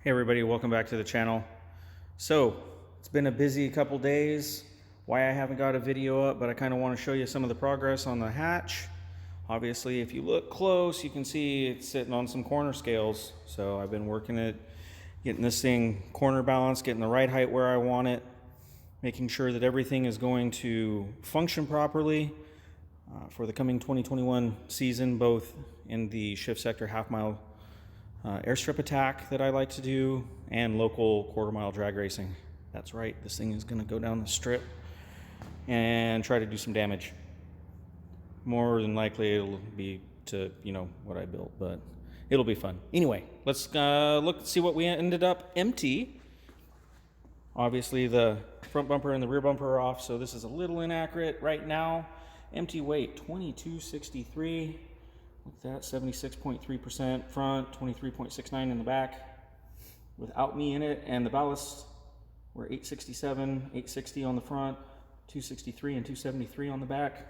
Hey everybody, welcome back to the channel. So, it's been a busy couple days. Why I haven't got a video up, but I kind of want to show you some of the progress on the hatch. Obviously, if you look close, you can see it's sitting on some corner scales. So I've been working at getting this thing corner balanced, getting the right height where I want it, making sure that everything is going to function properly for the coming 2021 season, both in the shift sector half-mile airstrip attack that I like to do and local quarter-mile drag racing. That's right, this thing is going to go down the strip and try to do some damage. More than likely it'll be to, what I built, but it'll be fun. Anyway, let's see what we ended up empty. Obviously the front bumper and the rear bumper are off, so this is a little inaccurate right now. Empty weight 2263. Look at that, 76.3% front, 23.69 in the back without me in it, and the ballast were 867, 860 on the front, 263 and 273 on the back.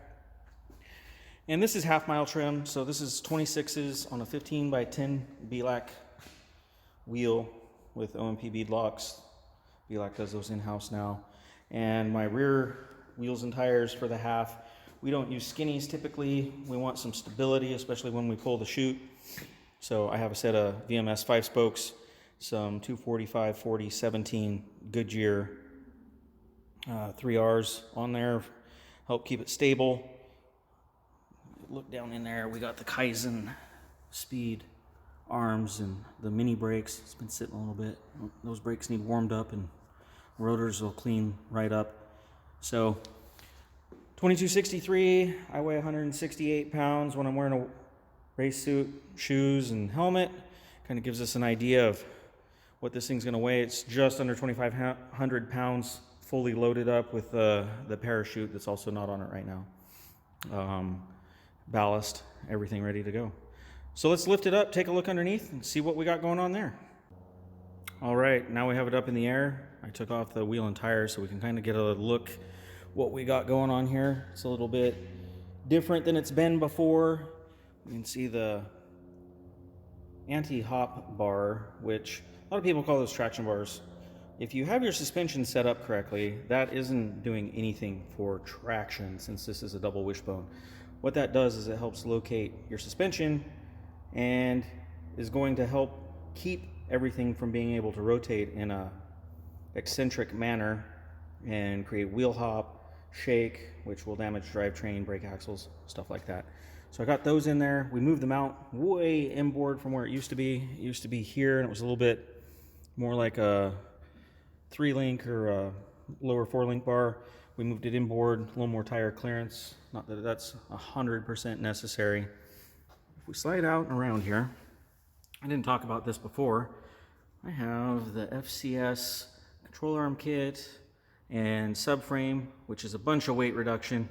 And this is half-mile trim, so this is 26s on a 15 by 10 BLAC wheel with OMP bead locks. BLAC does those in-house now. And my rear wheels and tires for the half, we don't use skinnies typically. We want some stability, especially when we pull the chute. So I have a set of VMS 5 spokes, some 245, 40, 17 Goodyear 3Rs on there, help keep it stable. Look down in there, we got the Kaizen speed arms and the mini brakes. It's been sitting a little bit. Those brakes need warmed up and rotors will clean right up. So 2263, I weigh 168 pounds when I'm wearing a race suit, shoes, and helmet. Kind of gives us an idea of what this thing's gonna weigh. It's just under 2,500 pounds fully loaded up with the parachute that's also not on it right now. Ballast, everything ready to go. So let's lift it up, take a look underneath, and see what we got going on there. All right, now we have it up in the air. I took off the wheel and tires so we can kind of get a look what we got going on here. It's a little bit different than it's been before. You can see the anti-hop bar, which a lot of people call those traction bars. If you have your suspension set up correctly, that isn't doing anything for traction since this is a double wishbone. What that does is it helps locate your suspension and is going to help keep everything from being able to rotate in a eccentric manner and create wheel hop, shake, which will damage drivetrain, brake axles, stuff like that. So I got those in there. We moved them out way inboard from where it used to be. It used to be here, and it was a little bit more like a 3-link or a lower 4-link bar. We moved it inboard, a little more tire clearance. Not that that's 100% necessary. If we slide out and around here, I didn't talk about this before. I have the FCS control arm kit and subframe, which is a bunch of weight reduction.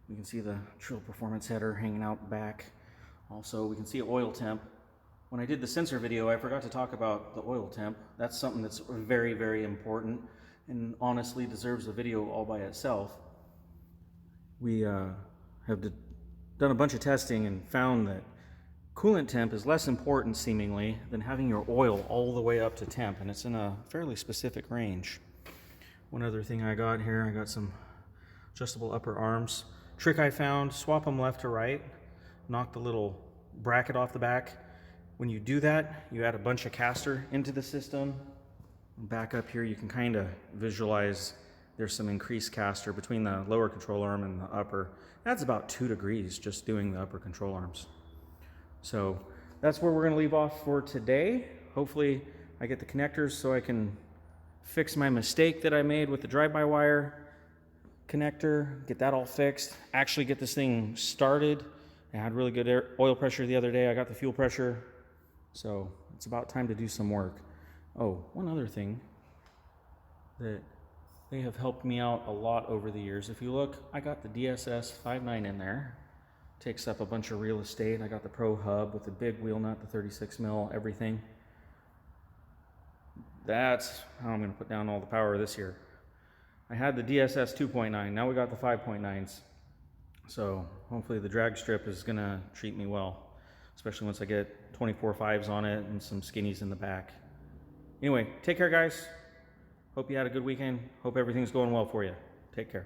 We can see the Trill Performance header hanging out back. Also, we can see oil temp. When I did the sensor video, I forgot to talk about the oil temp. That's something that's very, very important and honestly deserves a video all by itself. We have done a bunch of testing and found that coolant temp is less important seemingly than having your oil all the way up to temp, and it's in a fairly specific range. One other thing I got here, I got some adjustable upper arms. Trick I found, swap them left to right, knock the little bracket off the back. When you do that, you add a bunch of caster into the system. Back up here, you can kind of visualize there's some increased caster between the lower control arm and the upper. That's about 2 degrees just doing the upper control arms. So that's where we're going to leave off for today. Hopefully I get the connectors so I can fix my mistake that I made with the drive-by-wire connector, get that all fixed, actually get this thing started. I had really good oil pressure the other day. I got the fuel pressure, so it's about time to do some work. Oh, one other thing that they have helped me out a lot over the years. If you look, I got the DSS 5.9 in there. Takes up a bunch of real estate. I got the Pro Hub with the big wheel nut, the 36 mil, everything. That's how I'm going to put down all the power this year. I had the DSS 2.9, now we got the 5.9s. So hopefully the drag strip is going to treat me well, especially once I get 24 5s on it and some skinnies in the back. Anyway, take care, guys. Hope you had a good weekend. Hope everything's going well for you. Take care.